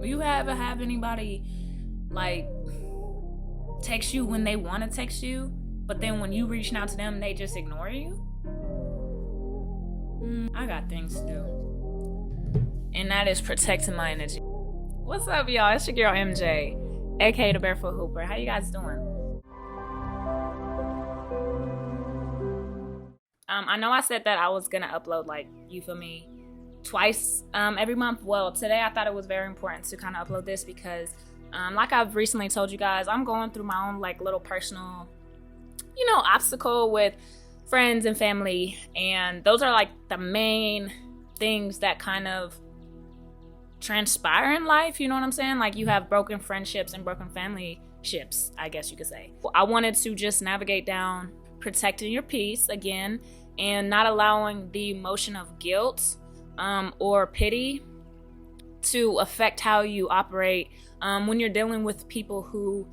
You ever have anybody like text you when they want to text you, but then when you reaching out to them, they just ignore you? I got things to do, and that is protecting my energy. What's up, y'all? It's your girl MJ, aka the Barefoot Hooper. How you guys doing? I know I said that I was gonna upload, like, you feel me, twice every month. Well, today I thought it was very important to kind of upload this because like I've recently told you guys, I'm going through my own like little personal, obstacle with friends and family, and those are like the main things that kind of transpire in life, you know what I'm saying? Like, you have broken friendships and broken family ships, I guess you could say. I wanted to just navigate down protecting your peace again, and not allowing the emotion of guilt or pity to affect how you operate when you're dealing with people who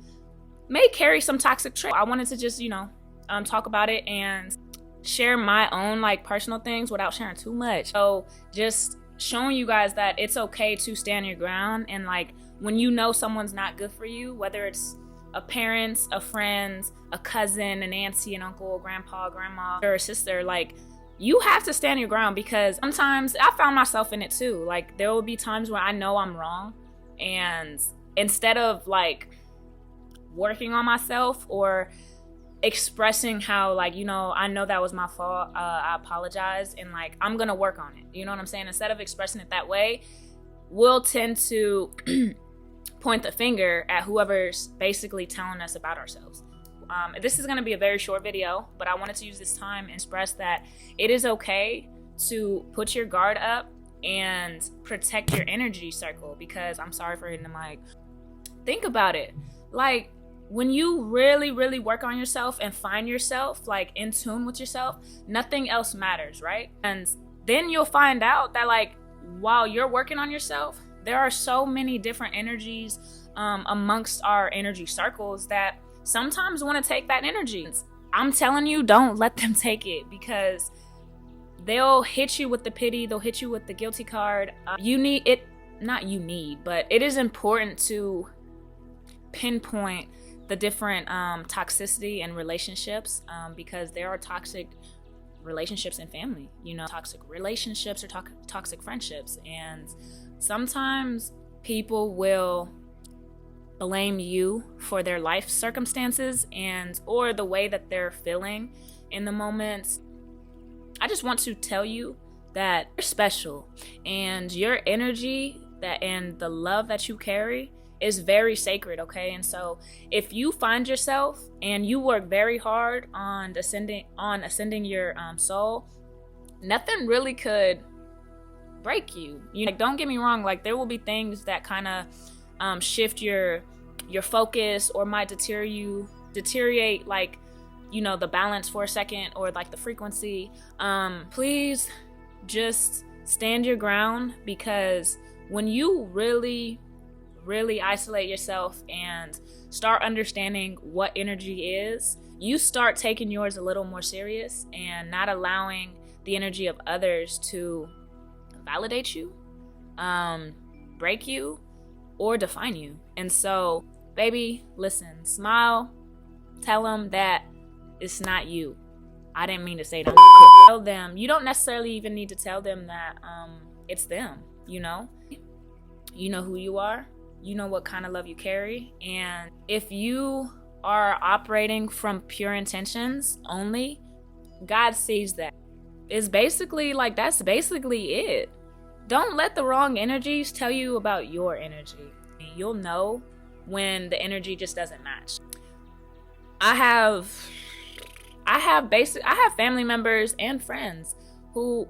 may carry some toxic traits. I wanted to just, talk about it and share my own like personal things without sharing too much. So just showing you guys that it's okay to stand your ground, and like when you know someone's not good for you, whether it's a parent, a friend, a cousin, an auntie, an uncle, grandpa, grandma, or a sister, like, you have to stand your ground, because sometimes I found myself in it too. Like, there will be times where I know I'm wrong, and instead of like working on myself or expressing how, like, I know that was my fault, I apologize, and like I'm gonna work on it, you know what I'm saying? Instead of expressing it that way, we'll tend to point the finger at whoever's basically telling us about ourselves. This is going to be a very short video, but I wanted to use this time and express that it is okay to put your guard up and protect your energy circle, because I'm sorry for hitting the mic. Think about it. Like, when you really, really work on yourself and find yourself like in tune with yourself, nothing else matters, right? And then you'll find out that, like, while you're working on yourself, there are so many different energies amongst our energy circles that sometimes want to take that energy. I'm telling you, don't let them take it, because they'll hit you with the pity, they'll hit you with the guilty card. But it is important to pinpoint the different toxicity and relationships, because there are toxic relationships in family, toxic relationships or toxic friendships, and sometimes people will blame you for their life circumstances or the way that they're feeling in the moment. I just want to tell you that you're special, and your energy and the love that you carry is very sacred, okay? And so if you find yourself and you work very hard on ascending your soul, nothing really could break you. Like, don't get me wrong, like, there will be things that kind of shift your focus or might deteriorate like, the balance for a second, or like the frequency. Please just stand your ground, because when you really, really isolate yourself and start understanding what energy is, you start taking yours a little more serious and not allowing the energy of others to validate you, break you, or define you. And so, baby, listen, smile, tell them that it's not you. I didn't mean to say that. Tell them, you don't necessarily even need to tell them that it's them, you know who you are, you know what kind of love you carry, and if you are operating from pure intentions only, God sees that. It's basically like, that's basically it. Don't let the wrong energies tell you about your energy. You'll know when the energy just doesn't match. I have family members and friends who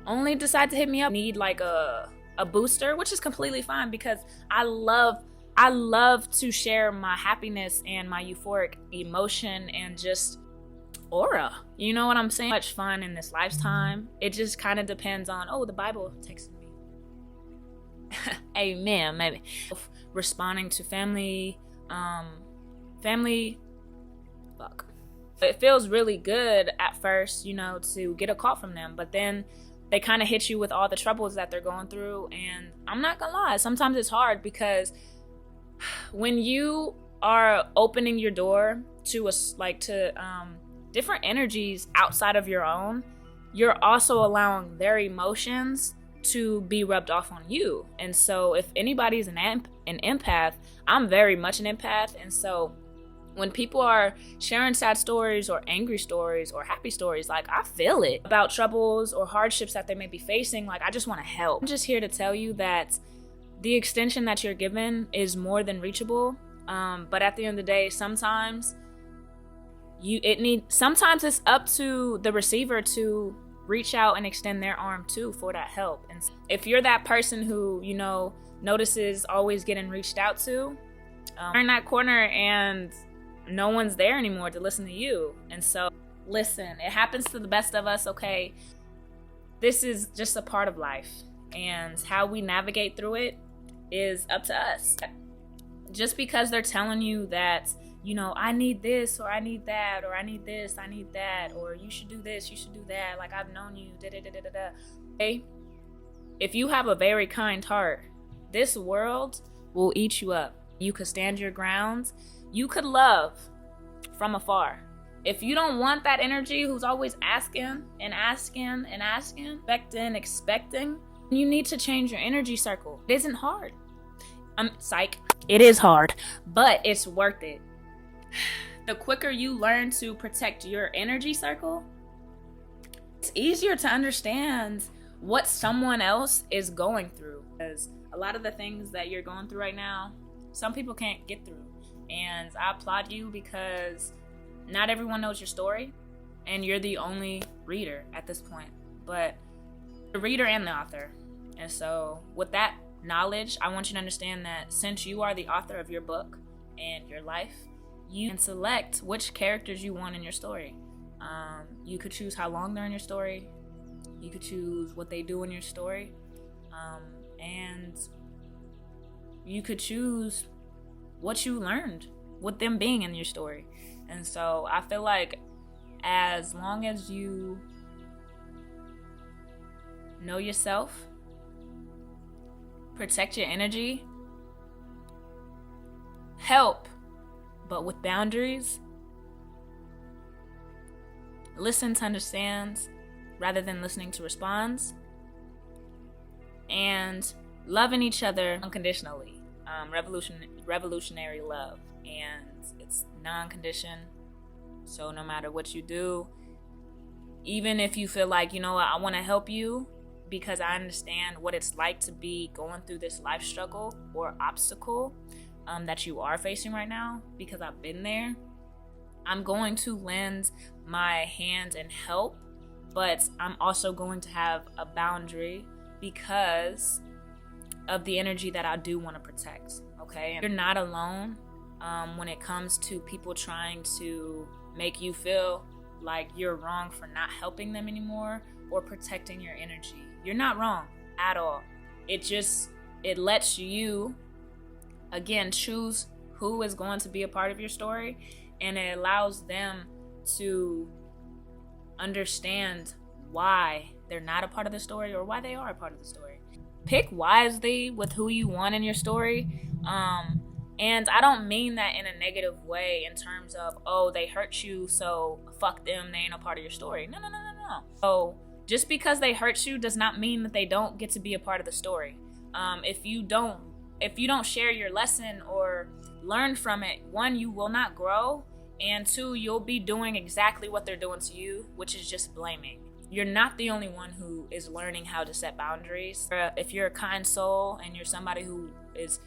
only decide to hit me up, need like a booster, which is completely fine, because I love to share my happiness and my euphoric emotion and just aura. You know what I'm saying? Much fun in this lifetime. It just kind of depends on, the Bible texted me. Amen, maybe. Responding to family, fuck. It feels really good at first, to get a call from them, but then they kind of hit you with all the troubles that they're going through. And I'm not gonna lie, sometimes it's hard, because when you are opening your door to different energies outside of your own, you're also allowing their emotions to be rubbed off on you. And so if anybody's an empath, I'm very much an empath. And so when people are sharing sad stories or angry stories or happy stories, like, I feel it about troubles or hardships that they may be facing. Like, I just want to help. I'm just here to tell you that the extension that you're given is more than reachable. But at the end of the day, sometimes it's up to the receiver to reach out and extend their arm too for that help. And if you're that person who, notices always getting reached out to, you're in that corner and no one's there anymore to listen to you. And so, listen, it happens to the best of us, okay? This is just a part of life, and how we navigate through it is up to us. Just because they're telling you that, I need this, or I need that, or I need this, I need that, or you should do this, you should do that, like, I've known you, da-da-da-da-da-da. Okay? If you have a very kind heart, this world will eat you up. You could stand your ground. You could love from afar. If you don't want that energy who's always asking and asking and asking, expecting, you need to change your energy circle. It isn't hard. It is hard, but it's worth it. The quicker you learn to protect your energy circle, it's easier to understand what someone else is going through. Because a lot of the things that you're going through right now, some people can't get through. And I applaud you, because not everyone knows your story, and you're the only reader at this point, but the reader and the author. And so with that knowledge, I want you to understand that since you are the author of your book and your life, you can select which characters you want in your story. You could choose how long they're in your story. You could choose what they do in your story. And you could choose what you learned with them being in your story. And so I feel like as long as you know yourself, protect your energy, help, but with boundaries, listen to understand rather than listening to respond, and loving each other unconditionally. Revolutionary love, and it's non-conditioned. So no matter what you do, even if you feel like, I want to help you because I understand what it's like to be going through this life struggle or obstacle that you are facing right now, because I've been there, I'm going to lend my hand and help, but I'm also going to have a boundary because of the energy that I do want to protect, okay? And you're not alone when it comes to people trying to make you feel like you're wrong for not helping them anymore or protecting your energy. You're not wrong at all. It lets you, again, choose who is going to be a part of your story, and it allows them to understand why they're not a part of the story or why they are a part of the story. Pick wisely with who you want in your story. And I don't mean that in a negative way in terms of, oh, they hurt you, so fuck them, they ain't a part of your story. No. So just because they hurt you does not mean that they don't get to be a part of the story. If you don't share your lesson or learn from it, one, you will not grow, and two, you'll be doing exactly what they're doing to you, which is just blaming. You're not the only one who is learning how to set boundaries. If you're a kind soul and you're somebody who is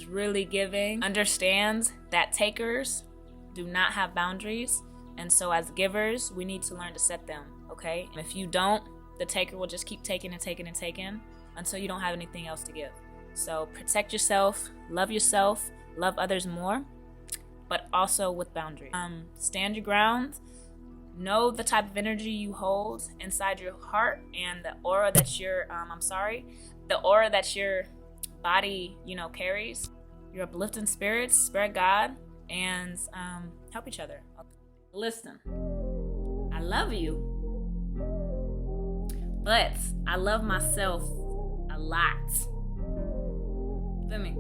really giving, understands that takers do not have boundaries, and so as givers, we need to learn to set them, okay? And if you don't, the taker will just keep taking and taking and taking until you don't have anything else to give. So protect yourself, love others more, but also with boundaries. Stand your ground. Know the type of energy you hold inside your heart and the aura that your body, carries. Your uplifting spirits, spread God, and help each other. Listen, I love you, But I love myself a lot. Feel me?